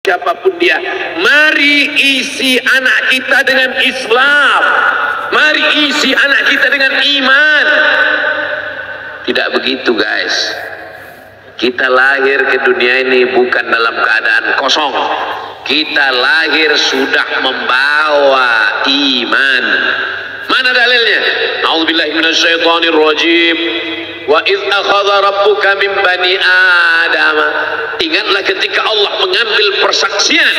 siapapun dia. Mari isi anak kita dengan Islam, mari isi anak kita dengan iman. Tidak begitu guys, kita lahir ke dunia ini bukan dalam keadaan kosong, kita lahir sudah membawa iman. Mana dalilnya? A'udzubillahi minasyaitonir rajim. Wa idz akhadha rabbuka min bani Adam. Ingatlah ketika Allah mengambil persaksian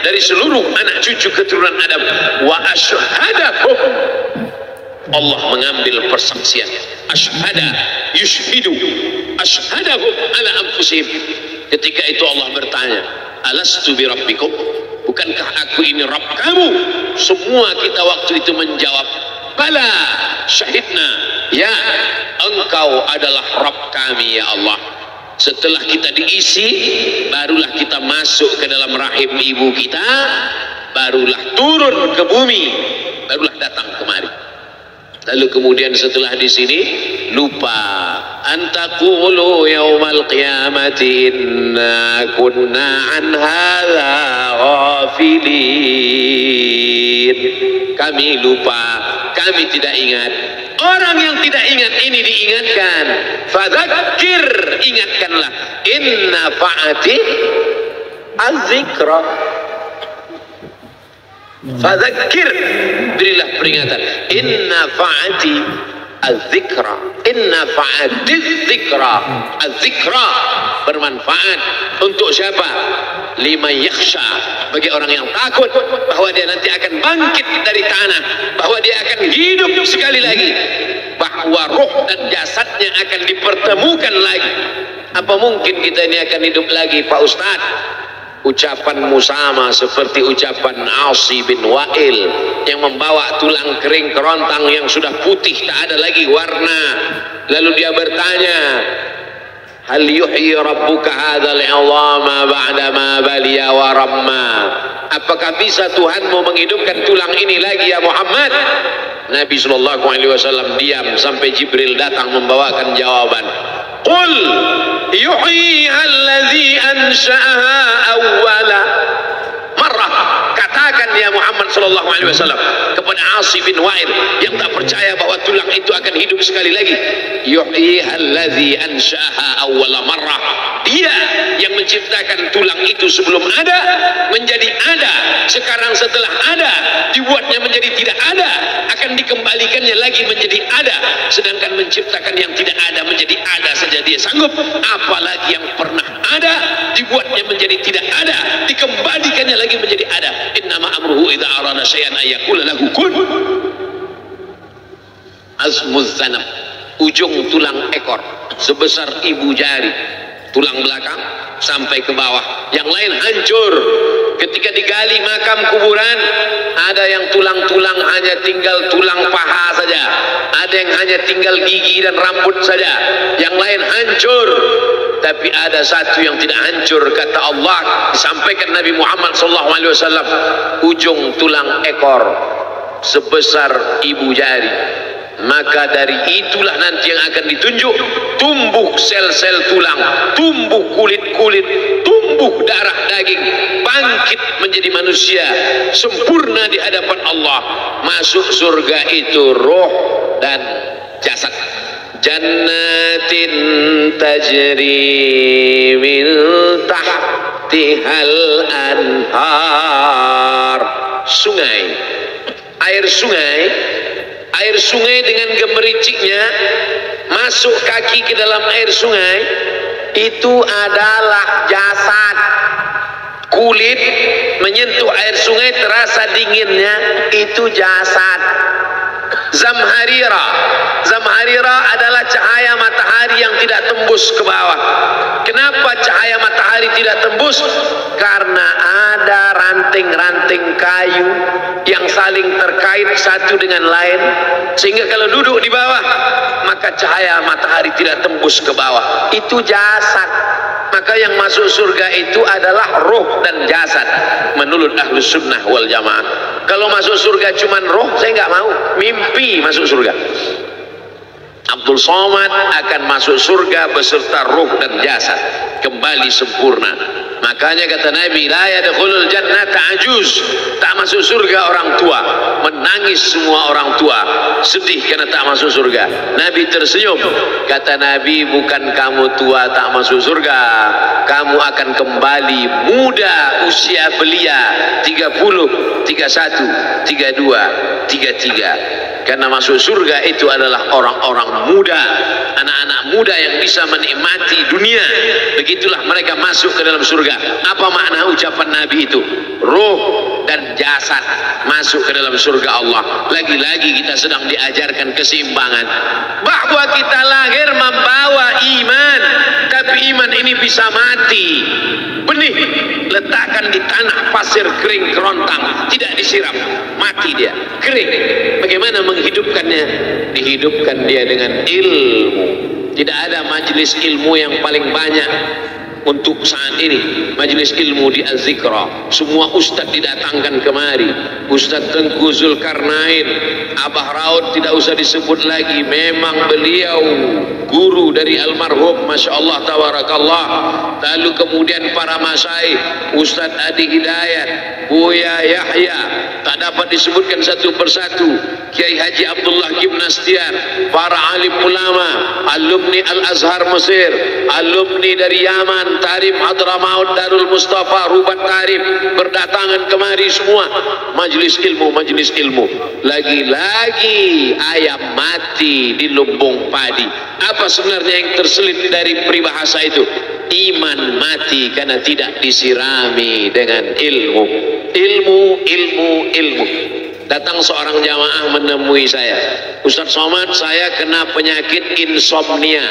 dari seluruh anak cucu keturunan Adam. Wa asyhadakum. Allah mengambil persaksian. Asyhada, yushhidu. Asyhadahum ala anfusihim. Ketika itu Allah bertanya, alastu bi rabbikum? Bukankah aku ini Rabb kamu? Semua kita waktu itu menjawab, bala, syahidna, ya, engkau adalah Rabb kami ya Allah. Setelah kita diisi, barulah kita masuk ke dalam rahim ibu kita, barulah turun ke bumi, barulah datang kemari. Lalu kemudian setelah di sini lupa, antaqulu yaumal qiyamati inna kunna an hadza ghafilin. Kami lupa, kami tidak ingat. Orang yang tidak ingat ini diingatkan. Fadzakir, ingatkanlah. Inna fa'ati az-zikra. Fadzakir, berilah peringatan. Inna fa'ati az-zikra. Inna fa'ati az-zikra. Az-zikra bermanfaat untuk siapa? Liman yakhsha, bagi orang yang takut bahwa dia nanti akan bangkit dari tanah, bahwa dia akan hidup sekali lagi, bahwa roh dan jasadnya akan dipertemukan lagi. Apa mungkin kita ini akan hidup lagi, Pak Ustadz? Ucapanmu sama seperti ucapan Asi bin Wa'il yang membawa tulang kering kerontang yang sudah putih, tak ada lagi warna. Lalu dia bertanya, hal yuhyi rabbuka hadzal 'idhama ba'da ma baliya wa ramma? Apakah bisa Tuhanmu menghidupkan tulang ini lagi ya Muhammad? Nabi sallallahu alaihi wasallam diam sampai Jibril datang membawakan jawaban. Qul yuhyi alladhi ansha'aha awwala marrah. Katakan ya Muhammad sallallahu alaihi wasallam kepada Asi bin Wa'il yang tak percaya bahwa tulang itu akan hidup sekali lagi, yuhyi alladhi ansha'aha awwala marrah. Dia yang menciptakan tulang itu sebelum ada menjadi ada, sekarang setelah ada dibuatnya menjadi tidak ada, akan dikembalikannya lagi menjadi ada. Sedangkan menciptakan yang tidak ada menjadi ada saja dia sanggup, apalagi yang pernah ada dibuatnya menjadi tidak ada, dikembalikannya lagi menjadi ada. Innama amruhu idza arada syai'an ayyaqula lahu kun. Azmuz zanab, ujung tulang ekor sebesar ibu jari, tulang belakang sampai ke bawah, yang lain hancur. Ketika digali makam kuburan, ada yang tulang-tulang hanya tinggal tulang paha saja, ada yang hanya tinggal gigi dan rambut saja, yang lain hancur. Tapi ada satu yang tidak hancur, kata Allah, disampaikan Nabi Muhammad SAW, ujung tulang ekor sebesar ibu jari. Maka dari itulah nanti yang akan ditunjuk, tumbuh sel-sel tulang, tumbuh kulit-kulit, tumbuh darah daging, bangkit menjadi manusia sempurna di hadapan Allah. Masuk surga itu roh dan jasad. Jannatin tajri min tahtihal anhar. Sungai, air sungai, air sungai dengan gemericiknya masuk kaki ke dalam air sungai, itu adalah jasad. Kulit menyentuh air sungai terasa dinginnya, itu jasad. Zamharira, zamharira adalah cahaya matahari yang tidak tembus ke bawah. Kenapa cahaya matahari tidak tembus? Karena ada ranting-ranting kayu yang saling terkait satu dengan lain, sehingga kalau duduk di bawah maka cahaya matahari tidak tembus ke bawah. Itu jasad. Maka yang masuk surga itu adalah roh dan jasad menurut Ahlus Sunnah wal Jamaah. Kalau masuk surga cuman roh, saya nggak mau. Mimpi masuk surga. Abdul Somad akan masuk surga beserta roh dan jasad, kembali sempurna. Makanya kata Nabi, la yadkhulul jannata ajuz, tak masuk surga orang tua. Menangis semua orang tua, sedih karena tak masuk surga. Nabi tersenyum, kata Nabi, bukan kamu tua tak masuk surga, kamu akan kembali muda usia belia, 30, 31, 32, 33. Karena masuk surga itu adalah orang-orang muda, anak-anak muda yang bisa menikmati dunia. Begitulah mereka masuk ke dalam surga. Apa makna ucapan Nabi itu? Ruh dan jasad masuk ke dalam surga Allah. Lagi-lagi kita sedang diajarkan keseimbangan, bahwa kita lahir membawa iman, tapi iman ini bisa mati. Benih letakkan di tanah pasir kering kerontang, tidak disiram, mati dia, kering. Bagaimana menghidupkannya? Dihidupkan dia dengan ilmu. Tidak ada majelis ilmu yang paling banyak untuk saat ini, majelis ilmu di Az-Zikra. Semua ustadz didatangkan kemari. Ustadz Tengku Zulkarnain, Abah Raud tidak usah disebut lagi, memang beliau guru dari almarhum, Masya Allah, tabarakallah. Lalu kemudian para masyayikh, Ustadz Adi Hidayat, Buya Yahya, tak dapat disebutkan satu persatu, Kiai Haji Abdullah Gimnastiar, para alim ulama, alumni Al-Azhar Mesir, alumni dari Yaman, Tarim Hadramaut, Darul Mustafa, Rubat Tarim, berdatangan kemari semua. Majelis ilmu, majelis ilmu. Lagi-lagi ayam mati di lumbung padi. Apa sebenarnya yang terselip dari peribahasa itu? Iman mati karena tidak disirami dengan ilmu. Ilmu, ilmu, ilmu. Datang seorang jamaah menemui saya, Ustadz Somad, saya kena penyakit insomnia,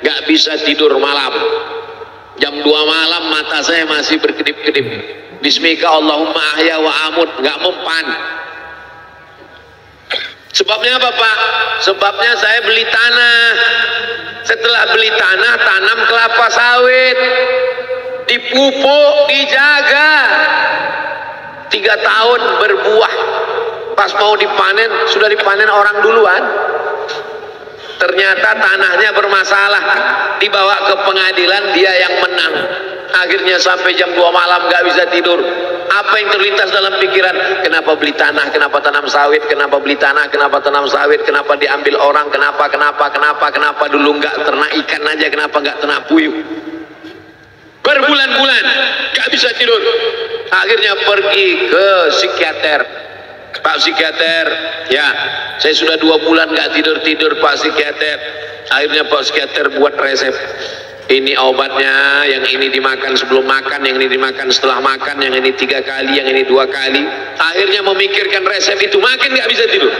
gak bisa tidur malam. Jam 2 malam mata saya masih berkedip-kedip. Bismika Allahumma ahya wa amut, gak mempan. Sebabnya apa Pak? Sebabnya saya beli tanah. Setelah beli tanah, tanam kelapa sawit, dipupuk, dijaga, 3 tahun berbuah. Pas mau dipanen, sudah dipanen orang duluan. Ternyata tanahnya bermasalah, dibawa ke pengadilan, dia yang menang. Akhirnya sampai jam 2 malam gak bisa tidur. Apa yang terlintas dalam pikiran? Kenapa beli tanah, kenapa tanam sawit, kenapa beli tanah, kenapa tanam sawit, kenapa diambil orang, kenapa dulu gak ternak ikan aja, kenapa gak ternak puyuh. Berbulan-bulan gak bisa tidur. Akhirnya pergi ke psikiater. Pak psikiater, ya saya sudah 2 bulan gak tidur-tidur Pak psikiater. Akhirnya Pak psikiater buat resep. Ini obatnya, yang ini dimakan sebelum makan, yang ini dimakan setelah makan, yang ini 3 kali, yang ini 2 kali. Akhirnya memikirkan resep itu, makin gak bisa tidur.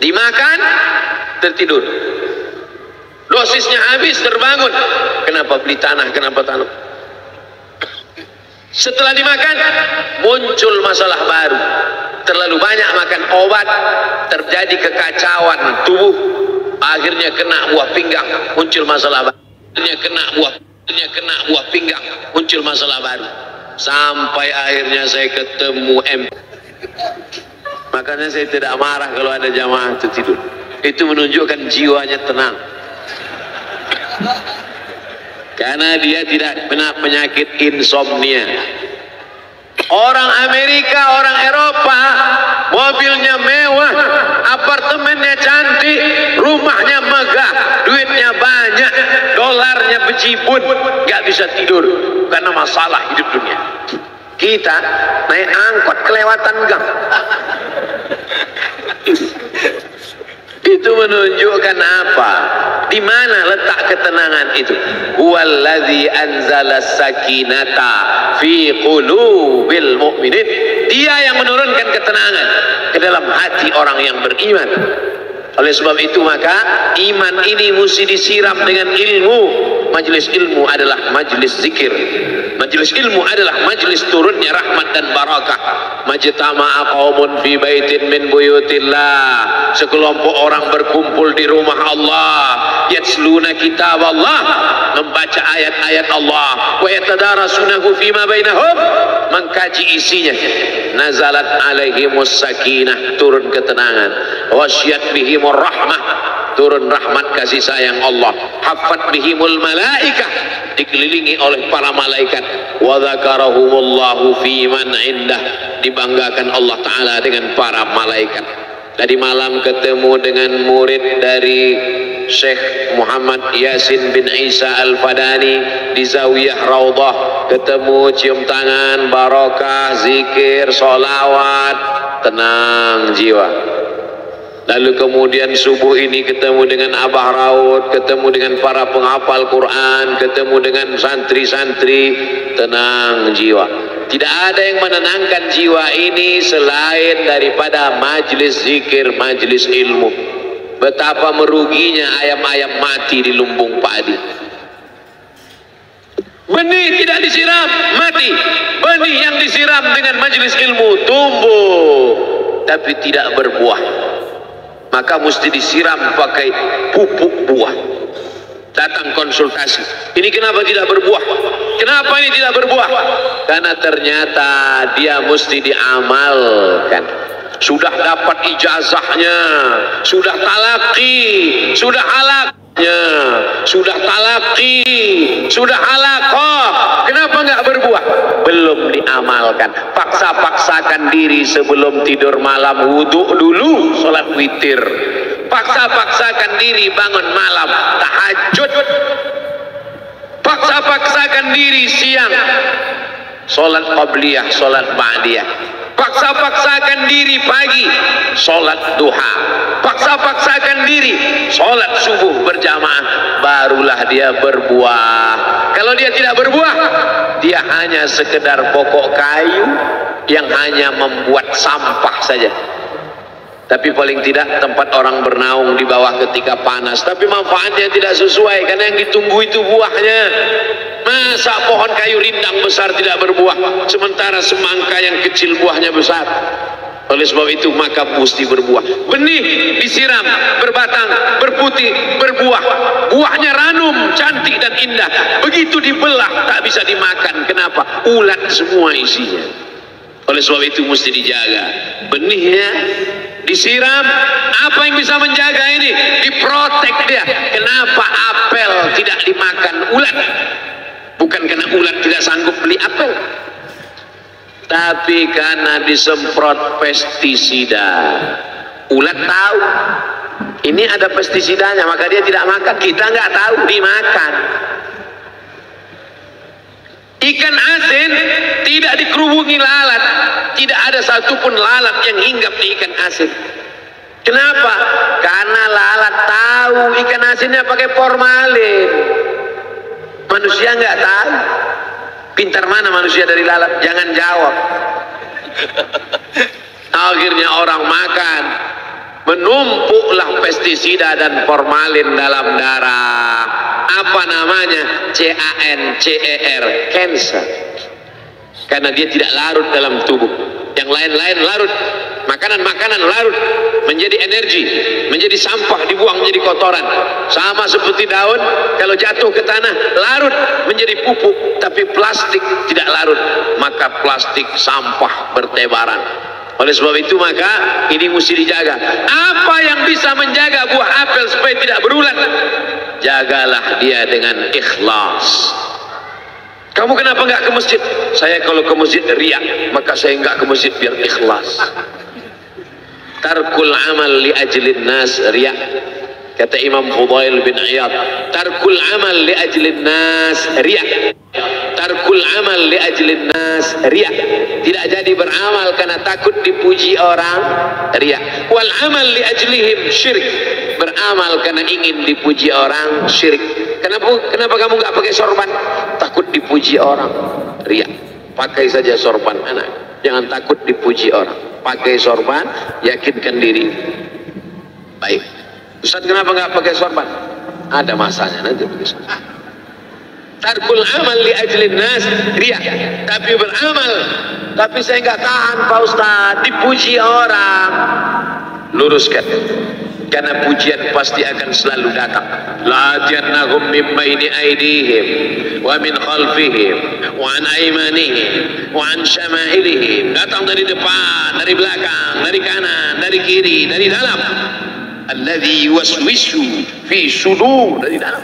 Dimakan, tertidur. Dosisnya habis, terbangun. Kenapa beli tanah, kenapa tanam? Setelah dimakan, muncul masalah baru. Terlalu banyak makan obat, terjadi kekacauan tubuh. Akhirnya kena buah pinggang, muncul masalah baru. Akhirnya kena buah pinggang, muncul masalah baru. Sampai akhirnya saya ketemu Makanya saya tidak marah kalau ada jamaah tertidur. Itu menunjukkan jiwanya tenang. Karena dia tidak kena penyakit insomnia. Orang Amerika, orang Eropa, mobilnya mewah, apartemennya cantik, rumahnya megah, duitnya banyak, dolarnya bejibun, gak bisa tidur karena masalah hidup dunia. Kita naik angkot kelewatan gang. Itu menunjukkan apa? Di mana letak ketenangan itu? Huwallazi anzala sakinata fi qulubil mu'minin. Dia yang menurunkan ketenangan ke dalam hati orang yang beriman. Oleh sebab itu maka iman ini mesti disiram dengan ilmu. Majelis ilmu adalah majelis zikir. Majelis ilmu adalah majelis turunnya rahmat dan barakah. Majtama'a qaumun fi baitin min buyutillah. Sekelompok orang berkumpul di rumah Allah, yatsluna kitab Allah, membaca ayat-ayat Allah, wa yatadarasunahu fima bainahum, mengkaji isinya. Nazalat alaihimus sakinah, turun ketenangan. Wasyat bihimur rahmah, turun rahmat kasih sayang Allah. Haffat bihimul malaikah, dikelilingi oleh para malaikat. Wa dzakarahumullahu fi man indah, dibanggakan Allah Ta'ala dengan para malaikat. Tadi malam ketemu dengan murid dari Syekh Muhammad Yasin bin Isa Al-Fadani di Zawiyah Raudhah, ketemu cium tangan, barokah, zikir, sholawat, tenang jiwa. Lalu kemudian subuh ini ketemu dengan Abah Raud, ketemu dengan para penghafal Quran, ketemu dengan santri-santri, tenang jiwa. Tidak ada yang menenangkan jiwa ini selain daripada majlis zikir, majlis ilmu. Betapa meruginya ayam-ayam mati di lumbung padi. Benih tidak disiram, mati. Benih yang disiram dengan majlis ilmu tumbuh, tapi tidak berbuah. Maka mesti disiram pakai pupuk buah. Datang konsultasi, ini kenapa tidak berbuah? Kenapa ini tidak berbuah? Karena ternyata dia mesti diamalkan. Sudah dapat ijazahnya, sudah talaki, sudah halaknya, sudah talaki, sudah halakoh. Kenapa nggak berbuah? Belum diamalkan. Paksa-paksakan diri sebelum tidur malam, wudhu dulu, sholat witir. Paksa-paksakan diri bangun malam, tahajud. Paksa-paksakan diri siang, sholat qabliyah, sholat ba'diyah. Paksa-paksakan diri pagi, sholat duha. Paksa-paksakan diri, sholat subuh berjamaah. Barulah dia berbuah. Kalau dia tidak berbuah, dia hanya sekedar pokok kayu yang hanya membuat sampah saja. Tapi paling tidak tempat orang bernaung di bawah ketika panas, tapi manfaatnya tidak sesuai karena yang ditunggu itu buahnya. Masa pohon kayu rindang besar tidak berbuah sementara semangka yang kecil buahnya besar? Oleh sebab itu maka mesti berbuah. Benih disiram, berbatang, berputih, berbuah. Buahnya ranum, cantik dan indah. Begitu dibelah tak bisa dimakan. Kenapa? Ulat semua isinya. Oleh sebab itu mesti dijaga. Benihnya disiram. Apa yang bisa menjaga ini? Diprotek dia. Kenapa apel tidak dimakan ulat? Bukan karena ulat tidak sanggup beli apel, tapi karena disemprot pestisida. Ulat tahu ini ada pestisidanya, maka dia tidak makan. Kita nggak tahu, dimakan. Ikan asin tidak dikerubungi lalat, tidak ada satupun lalat yang hinggap di ikan asin. Kenapa? Karena lalat tahu ikan asinnya pakai formalin. Manusia nggak tahu. Pintar mana manusia dari lalat? Jangan jawab. Akhirnya orang makan, menumpuklah pestisida dan formalin dalam darah. Apa namanya? CANCER, cancer. Karena dia tidak larut dalam tubuh. Yang lain-lain larut. Makanan-makanan larut menjadi energi, menjadi sampah, dibuang menjadi kotoran. Sama seperti daun, kalau jatuh ke tanah larut menjadi pupuk. Tapi plastik tidak larut, maka plastik sampah bertebaran. Oleh sebab itu maka ini mesti dijaga. Apa yang bisa menjaga buah apel supaya tidak berulat? Jagalah dia dengan ikhlas. Kamu kenapa nggak ke masjid? Saya kalau ke masjid riak, maka saya nggak ke masjid biar ikhlas. Tarkul amal li ajlin nas riak. Kata Imam Fudail bin Iyad, tarkul amal li ajlin nas riak. Tarkul amal li ajlin nas riak. Tidak jadi beramal karena takut dipuji orang, riak. Wal amal li ajlihim syirik. Beramal karena ingin dipuji orang, syirik. Kenapa kamu nggak pakai sorban? Takut dipuji orang, riak. Pakai saja sorban anak, jangan takut dipuji orang. Pakai sorban, yakinkan diri. Baik. Ustaz kenapa nggak pakai sorban? Ada masanya nanti pakai sorban. Tarkul amal li ajlin nas riya. Tapi beramal, tapi saya nggak tahan Pak Ustaz dipuji orang. Luruskan. Karena pujian pasti akan selalu datang. La atiyannahum min baini aydihim wa min khalfihim wa an aymanihim wa an syama'ilihim. Datang dari depan, dari belakang, dari kanan, dari kiri, dari dalam. Alladzi yuwaswisu fi sudur, dari dalam.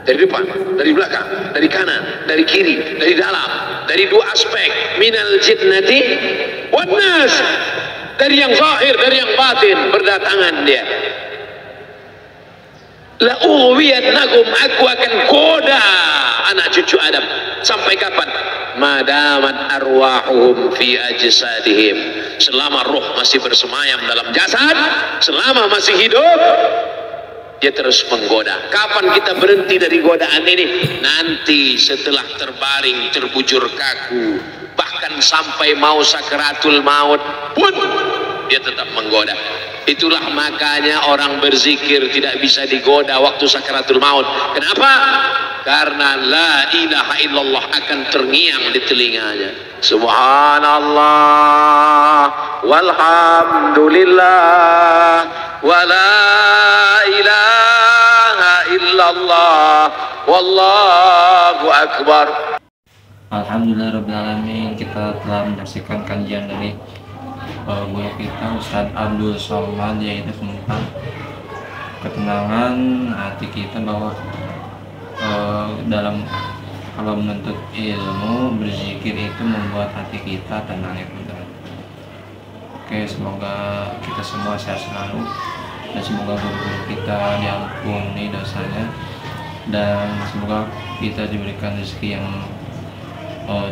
dari depan, dari belakang, dari kanan, dari kiri, dari dalam, dari dua aspek, minal jinnati wan nas, dari yang zahir, dari yang batin, berdatangan dia. La ughwiyannahum, aku akan goda anak cucu Adam sampai kapan? Madamat arwahuhum fi ajsadihim, selama roh masih bersemayam dalam jasad, selama masih hidup dia terus menggoda. Kapan kita berhenti dari godaan ini? Nanti setelah terbaring, terbujur kaku, bahkan sampai mau sakaratul maut pun dia tetap menggoda. Itulah makanya orang berzikir tidak bisa digoda waktu sakaratul maut. Kenapa? Karena la ilaha illallah akan terngiang di telinganya. Subhanallah walhamdulillah wa la ilaha illallah wallahu akbar. Alhamdulillahirrahmanirrahim. Kita telah menyaksikan kajian dari guru kita Ustadz Abdul Somad, yaitu tentang ketenangan hati kita, bahwa dalam kalau menuntut ilmu, berzikir itu membuat hati kita tenang ya teman-teman. Oke, semoga kita semua sehat selalu, dan semoga guru-guru kita diampuni dosanya, dan semoga kita diberikan rezeki yang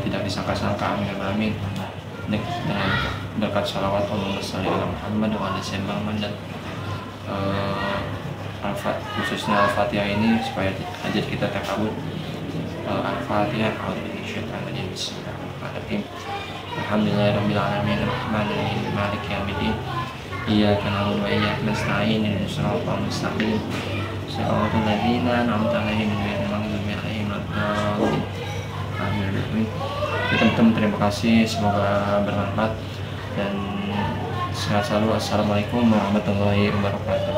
tidak disangka-sangka. Amin amin. Dengan berkat salawat Allahumma sholli ala Muhammad wa ala Muhammad, dan khususnya Al-Fatihah ini supaya hajat kita terkabul. Al-Fatihah. Bismillahirrahmanirrahim. Alhamdulillahirabbil alamin, arrahmanirrahim, maliki yaumiddin, iyyaka na'budu wa iyyaka nasta'in, ihdinas siratal mustaqim, siratal ladzina an'amta 'alaihim ghairil maghdubi 'alaihim waladdallin. Amin. Teman-teman, terima kasih, semoga bermanfaat dan sehat selalu. Assalamualaikum warahmatullahi wabarakatuh.